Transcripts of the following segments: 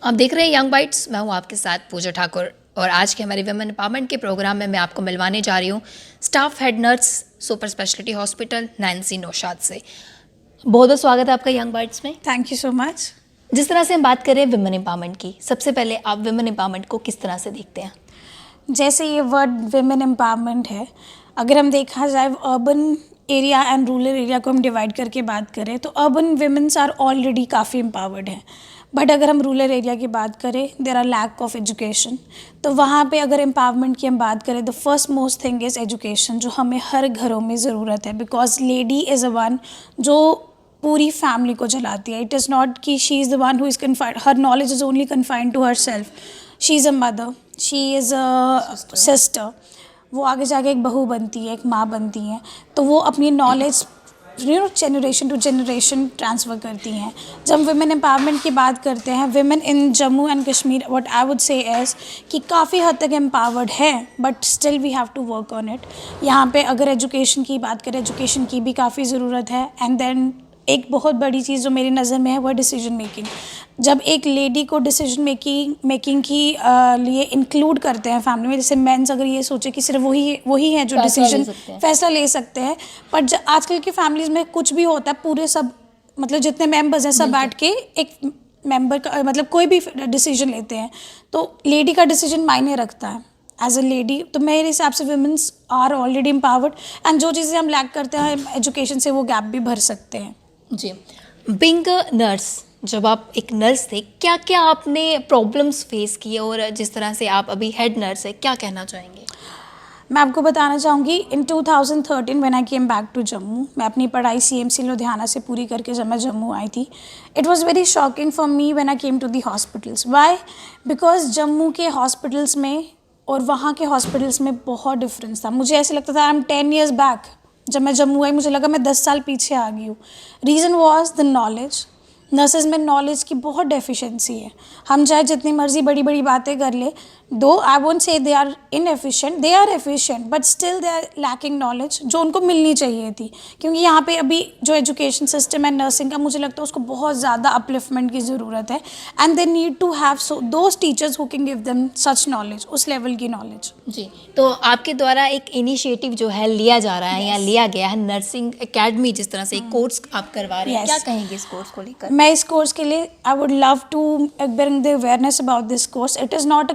आप देख रहे हैं यंग बाइट्स, मैं हूँ आपके साथ पूजा ठाकुर और आज के हमारे वुमेन एम्पावरमेंट के प्रोग्राम में मैं आपको मिलवाने जा रही हूँ staff head nurse super speciality hospital Nancy Naushad से। बहुत बहुत स्वागत है आपका यंग बाइट्स में। Thank you so much. जिस तरह से हम बात करें वुमेन एम्पावरमेंट की, सबसे पहले आप वुमेन एम्पावरमेंट को किस तरह से देखते हैं? जैसे ये वर्ड वुमेन एम्पावरमेंट है, अगर हम देखा जाए urban area and rural area को हम डिवाइड करके बात करें तो अर्बन वुमेन्स आर ऑलरेडी काफ़ी एम्पावर्ड हैं। बट अगर हम रूरल एरिया की बात करें, there are lack of education. तो वहाँ पे अगर एम्पावरमेंट की हम बात करें, the first most thing is education, जो हमें हर घरों में ज़रूरत है। Because lady is a one जो पूरी फैमिली को चलाती है। इट इज़ नॉट कि she is the one who is confined, her knowledge is only confined to herself. She is a mother, she is a sister. वो आगे जाके एक बहू बनती है, एक माँ बनती हैं, तो वो अपनी knowledge generation to generation transfer करती हैं। जब वुमेन एम्पावरमेंट की बात करते हैं, women in Jammu and Kashmir, what I would say is कि काफ़ी हद तक एम्पावर्ड है, but still we have to work on it. यहाँ पे अगर एजुकेशन की बात करें, एजुकेशन की भी काफ़ी ज़रूरत है। एंड देन एक बहुत बड़ी चीज़ जो मेरी नज़र में है वो डिसीजन मेकिंग। जब एक लेडी को डिसीजन मेकिंग की लिए इंक्लूड करते हैं फैमिली में, जैसे मेंस अगर ये सोचे कि सिर्फ वही है जो डिसीजन फैसला ले सकते हैं, बट आजकल की फैमिलीज़ में कुछ भी होता है, पूरे सब मतलब जितने मेंबर्स हैं सब बैठ के एक मेंबर का मतलब कोई भी डिसीजन लेते हैं, तो लेडी का डिसीजन मायने रखता है एज अ लेडी। तो मेरे हिसाब से womens are already empowered and जो चीज़ें हम लैक करते हैं एजुकेशन से वो गैप भी भर सकते हैं। जी, बीइंग अ नर्स, जब आप एक नर्स थे, क्या क्या आपने प्रॉब्लम्स फेस किए और जिस तरह से आप अभी हेड नर्स है, क्या कहना चाहेंगे? मैं आपको बताना चाहूँगी, in 2013 when I came back to Jammu, मैं अपनी पढ़ाई CMC लुधियाना से पूरी करके जब मैं जम्मू आई थी, it was very shocking for me when I came to the hospitals. Why? Because Jammu के हॉस्पिटल्स में और वहाँ के हॉस्पिटल्स में बहुत डिफरेंस था। मुझे ऐसे लगता था आई एम 10 years बैक। जब मैं जम्मू आई मुझे लगा मैं 10 साल पीछे आ गई हूँ। Reason was the knowledge. Nurses में नॉलेज की बहुत डेफिशिएंसी है। हम चाहे जितनी मर्जी बड़ी बड़ी बातें कर ले, दो I won't say they are inefficient, they are efficient, but still they are lacking knowledge जो उनको मिलनी चाहिए थी। क्योंकि यहाँ पे अभी जो एजुकेशन सिस्टम है नर्सिंग का, मुझे लगता है उसको बहुत ज़्यादा अपलिफ्टमेंट की ज़रूरत है। And they need to have those teachers who can give them such knowledge, उस लेवल की नॉलेज। जी, तो आपके द्वारा एक इनिशिएटिव जो है लिया जा रहा है या लिया गया है, नर्सिंग एकेडमी जिस तरह से एक कोर्स आप करवा रहे हैं, क्या कहेंगे इस कोर्स को लेकर? मैं इस कोर्स के लिए I would love to bring the awareness about this course. It is not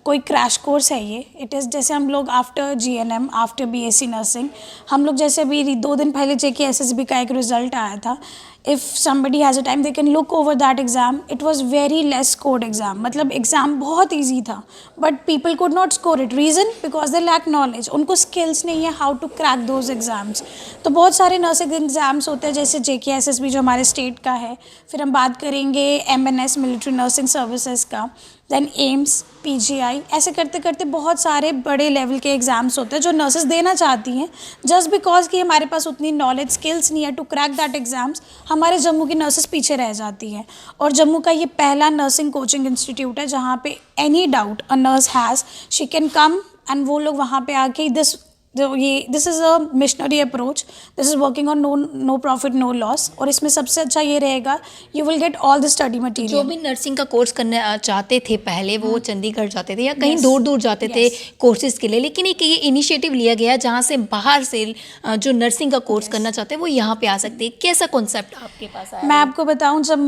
कोई क्रैश कोर्स है ये। इट इज़ जैसे हम लोग after GNM, after BSc nursing, हम लोग जैसे अभी 2 दिन पहले JK SSB का एक रिजल्ट आया था। If somebody has a time they can look over that exam. It was very less scored exam, मतलब एग्ज़ाम बहुत ईजी था, but people could not score it. Reason? Because they lack knowledge, उनको skills नहीं है how to crack those exams. तो बहुत सारे nursing exams होते हैं, जैसे JK SSB जो हमारे स्टेट का है, फिर हम बात करेंगे MNS मिलिट्री नर्सिंग सर्विसेज का, देन एम्स, PGI, ऐसे करते करते बहुत सारे बड़े लेवल के एग्ज़ाम्स होते हैं जो नर्सेज देना चाहती हैं। जस्ट बिकॉज कि हमारे पास उतनी नॉलेज स्किल्स नहीं है टू क्रैक दैट एग्ज़ाम्स, हमारे जम्मू की नर्सेज पीछे रह जाती हैं। और जम्मू का ये पहला नर्सिंग कोचिंग इंस्टीट्यूट है जहाँ पे any doubt a nurse has, she can come and वो लोग वहाँ पे आके this is a missionary approach, this is working on no profit no loss. और इसमें सबसे अच्छा ये रहेगा, you will get all the study material. जो भी नर्सिंग का कोर्स करना चाहते थे पहले, वो चंडीगढ़ जाते थे या कहीं दूर दूर जाते थे कोर्सेज के लिए, लेकिन एक ये इनिशिएटिव लिया गया जहाँ से बाहर से जो नर्सिंग का कोर्स करना चाहते हैं वो यहाँ पे आ सकते हैं। कैसा कॉन्सेप्ट आपके पास आया? मैं आपको बताऊँ, जब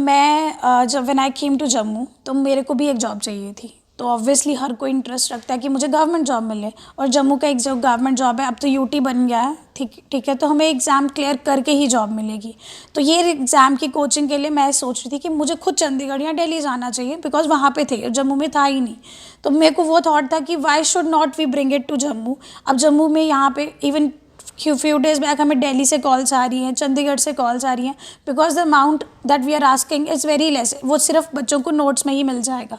when I came to Jammu, तो मेरे को भी एक जॉब चाहिए थी। तो ऑब्वियसली हर कोई इंटरेस्ट रखता है कि मुझे गवर्नमेंट जॉब मिले, और जम्मू का एक जो गवर्नमेंट जॉब है, अब तो UT बन गया है, ठीक है, तो हमें एग्ज़ाम क्लियर करके ही जॉब मिलेगी। तो ये एग्ज़ाम की कोचिंग के लिए मैं सोच रही थी कि मुझे खुद चंडीगढ़ या दिल्ली जाना चाहिए, बिकॉज वहाँ पे थे, जम्मू में था ही नहीं। तो मेरे को वो थॉट था कि why should not we bring it to Jammu. अब जम्मू में यहाँ पे इवन फ्यू डेज़ बैक हमें दिल्ली से कॉल्स आ रही हैं, चंडीगढ़ से कॉल्स आ रही हैं, because the amount that we are asking is very less. वो सिर्फ बच्चों को नोट्स में ही मिल जाएगा।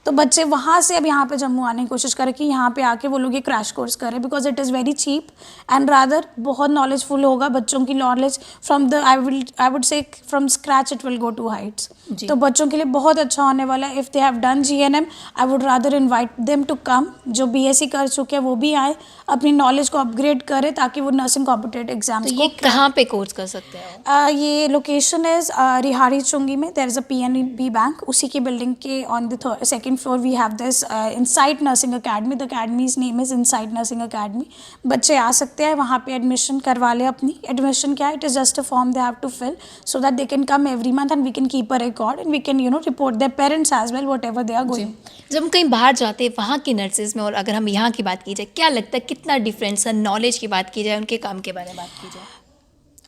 तो बच्चे वहाँ से अब यहाँ पे जम्मू आने की कोशिश करें कि यहाँ पे आके वो लोग ये क्रैश कोर्स करें, because it is very cheap and rather बहुत नॉलेजफुल होगा। बच्चों की knowledge from the I would say from scratch it will go to heights. तो बच्चों के लिए बहुत अच्छा होने वाला है। If they have done GNM, I would rather invite them to come. जो BSc कर चुके हैं वो भी आए, अपनी नॉलेज को अपग्रेड करें ताकि वो नर्सिंग कॉम्पिटेटिव एग्जाम्स तो ये कहाँ पे कोर्स कर सकते हैं? ये लोकेशन इज़ रिहाड़ी चुंगी में there is a PNB bank, उसी की बिल्डिंग के on the second floor we have this Insight Nursing Academy. The academy's name is Insight Nursing Academy. बच्चे आ सकते हैं वहाँ पे, एडमिशन करवा ले अपनी. एडमिशन क्या है, it is just a form they have to fill so that they can come every month and we can keep a record and we can report their parents as well whatever they are going. जब हम कहीं बाहर जाते हैं वहाँ की nurses में और अगर हम यहाँ की बात की जाए, क्या लगता है कितना डिफरेंस है? नॉलेज की बात की जाए, उनके काम के बारे में बात की जाए.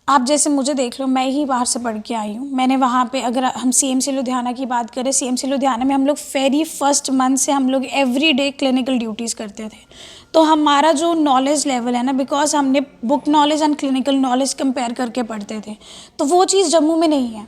आप जैसे मुझे देख लो, मैं ही बाहर से पढ़ के आई हूँ. मैंने वहाँ पे, अगर हम CMC लुधियाना की बात करें, CMC लुधियाना में हम लोग वेरी फर्स्ट मंथ से हम लोग एवरी डे क्लिनिकल ड्यूटीज़ करते थे. तो हमारा जो नॉलेज लेवल है ना, बिकॉज हमने book knowledge and clinical knowledge compare करके पढ़ते थे, तो वो चीज़ जम्मू में नहीं है.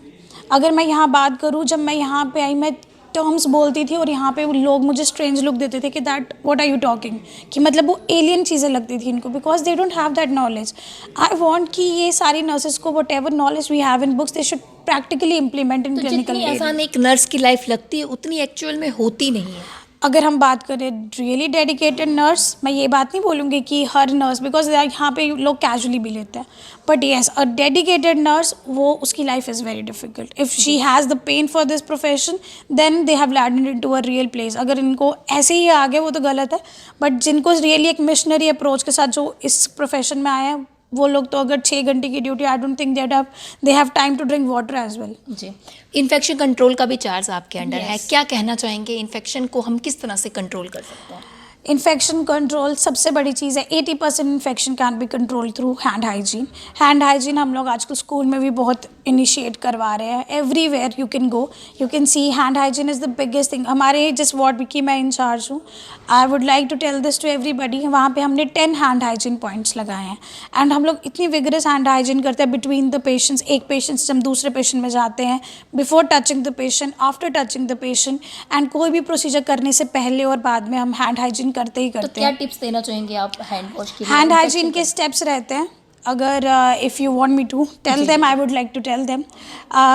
अगर मैं यहाँ बात करूँ, जब मैं यहाँ पे आई, मैं टर्म्स बोलती थी और यहाँ पे लोग मुझे स्ट्रेंज लुक देते थे कि that what are you talking, कि मतलब वो एलियन चीज़ें लगती थी इनको, because they don't have that knowledge. I want कि ये सारी नर्सेज को whatever knowledge we have in books they should practically implement in clinical. जितनी आसान एक नर्स की लाइफ लगती है उतनी एक्चुअल में होती नहीं है. अगर हम बात करें रियली डेडिकेटेड नर्स, मैं ये बात नहीं बोलूँगी कि हर नर्स, बिकॉज यहाँ पे लोग कैजुअली भी लेते हैं, but yes a dedicated nurse, वो उसकी life is very difficult. If she has the pain for this profession then they have landed into a real place. अगर इनको ऐसे ही आ गए वो तो गलत है, बट जिनको रियली एक मिशनरी अप्रोच के साथ जो इस प्रोफेशन में आए हैं, वो लोग तो अगर 6 घंटे की duty, I don't think they have time to drink water as well. जी. इन्फेक्शन कंट्रोल का भी चार्ज आपके अंडर है. Yes. क्या कहना चाहेंगे, इन्फेक्शन को हम किस तरह से कंट्रोल कर सकते हैं? इन्फेक्शन कंट्रोल सबसे बड़ी चीज़ है. 80% infection can be control through hand hygiene. Hand hygiene हम लोग आजकल स्कूल में भी बहुत इनिशिएट करवा रहे हैं. Everywhere you can go, you can see hand hygiene is the biggest thing. हमारे जिस वार्ड की मैं इंचार्ज हूँ, I would like to tell this to everybody. वहाँ पे हमने 10 हैंड हाइजीन पॉइंट्स लगाए हैं एंड हम लोग इतनी विगरस हैंड हाइजीन करते हैं बिटवीन द पेशेंट्स. एक पेशेंट से हम दूसरे पेशेंट में जाते हैं, before touching the patient, after touching the patient, and कोई भी प्रोसीजर करने से पहले और बाद में हम हैंड हाइजीन करते ही तो करते क्या हैं. टिप्स देना चाहेंगे आप हैंड वॉश के लिए? हैंड हाइजीन के स्टेप्स रहते हैं. अगर if you want me to tell them, I would like to tell them.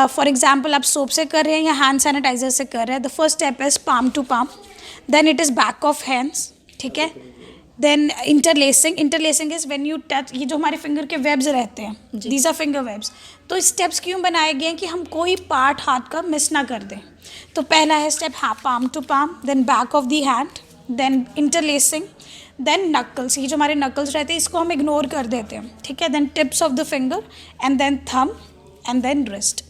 For example, आप सोप से कर रहे हैं या हैंड सैनिटाइजर से कर रहे हैं, the first step is palm to palm, then it is back of hands. ठीक है. Then interlacing is when you touch, ये जो हमारे फिंगर के वेब्स रहते हैं, दीज आर फिंगर वेब्स. तो स्टेप्स क्यों बनाए गए हैं कि हम कोई पार्ट हाथ का मिस ना कर दें. तो पहला है step palm to palm, then back of the hand, then interlacing, then knuckles. ये जो हमारे नकल्स रहते हैं इसको हम इग्नोर कर देते हैं. ठीक है. Then tips of the finger and then thumb and then wrist.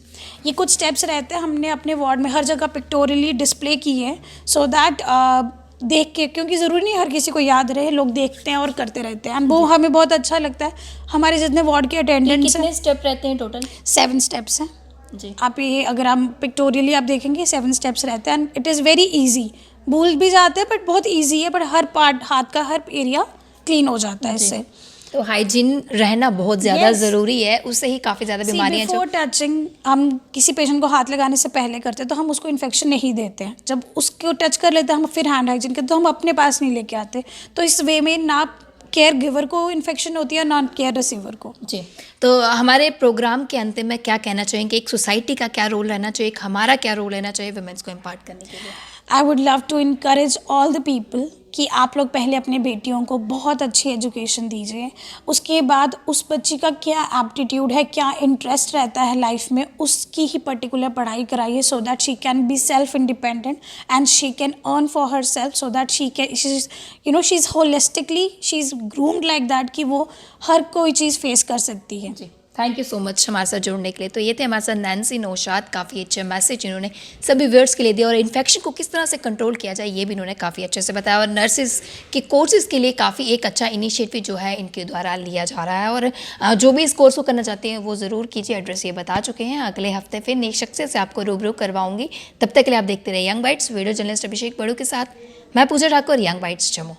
ये कुछ स्टेप्स रहते हैं, हमने अपने वार्ड में हर जगह पिक्टोरियली डिस्प्ले किए हैं सो दैट देख के, क्योंकि ज़रूरी नहीं हर किसी को याद रहे, लोग देखते हैं और करते रहते हैं एंड वो हमें बहुत अच्छा लगता है. हमारे जितने वार्ड के अटेंडेंट्स हैं, कितने स्टेप रहते हैं टोटल? 7 स्टेप्स हैं. जी. आप ये अगर हम पिक्टोरियली आप देखेंगे 7 स्टेप्स रहते हैं and it is very easy. भूल भी जाते हैं बट बहुत ईजी है, बट हर पार्ट हाथ का हर एरिया क्लीन हो जाता है इससे. तो हाइजीन रहना बहुत ज़्यादा ज़रूरी है, उससे ही काफ़ी ज़्यादा बीमारियां बिफोर टचिंग, हम किसी पेशेंट को हाथ लगाने से पहले करते हैं तो हम उसको इन्फेक्शन नहीं देते हैं. जब उसको टच कर लेते हैं हम फिर हैंड हाइजीन करते, तो हम अपने पास नहीं लेके आते. तो इस वे में ना केयर गिवर को इन्फेक्शन होती है, नॉन केयर रिसीवर को. जी. तो हमारे प्रोग्राम के अंत में क्या कहना चाहेंगे, एक सोसाइटी का क्या रोल रहना चाहिए, एक हमारा क्या रोल रहना चाहिए वुमेन्स को इम्पार्ट करने के लिए? I would love to encourage all the people कि आप लोग पहले अपने बेटियों को बहुत अच्छी एजुकेशन दीजिए. उसके बाद उस बच्ची का क्या एप्टीट्यूड है, क्या इंटरेस्ट रहता है लाइफ में, उसकी ही पर्टिकुलर पढ़ाई कराइए so that she can be self independent and she can earn for her self, so that she is holistically she is groomed like that कि वो हर कोई चीज़ फेस कर सकती है. जी. थैंक यू सो मच हमारे साथ जुड़ने के लिए. तो ये थे हमारे साथ नैन्सी नौशाद. काफ़ी अच्छे मैसेज इन्होंने सभी व्यूअर्स के लिए दिया और इन्फेक्शन को किस तरह से कंट्रोल किया जाए ये भी इन्होंने काफ़ी अच्छे से बताया. और नर्सिस के कोर्सेज के लिए काफ़ी एक अच्छा इनिशिएटिव जो है इनके द्वारा लिया जा रहा है. और जो भी इस कोर्स को करना चाहते हैं वो ज़रूर कीजिए. एड्रेस ये बता चुके हैं. अगले हफ्ते फिर नई शख्सियत से आपको रूबरू करवाऊंगी. तब तक के लिए आप देखते रहे यंग बाइट्स. वीडियो जर्नलिस्ट अभिषेक बड़ू के साथ मैं पूजा ठाकुर, यंग बाइट्स जम्मू.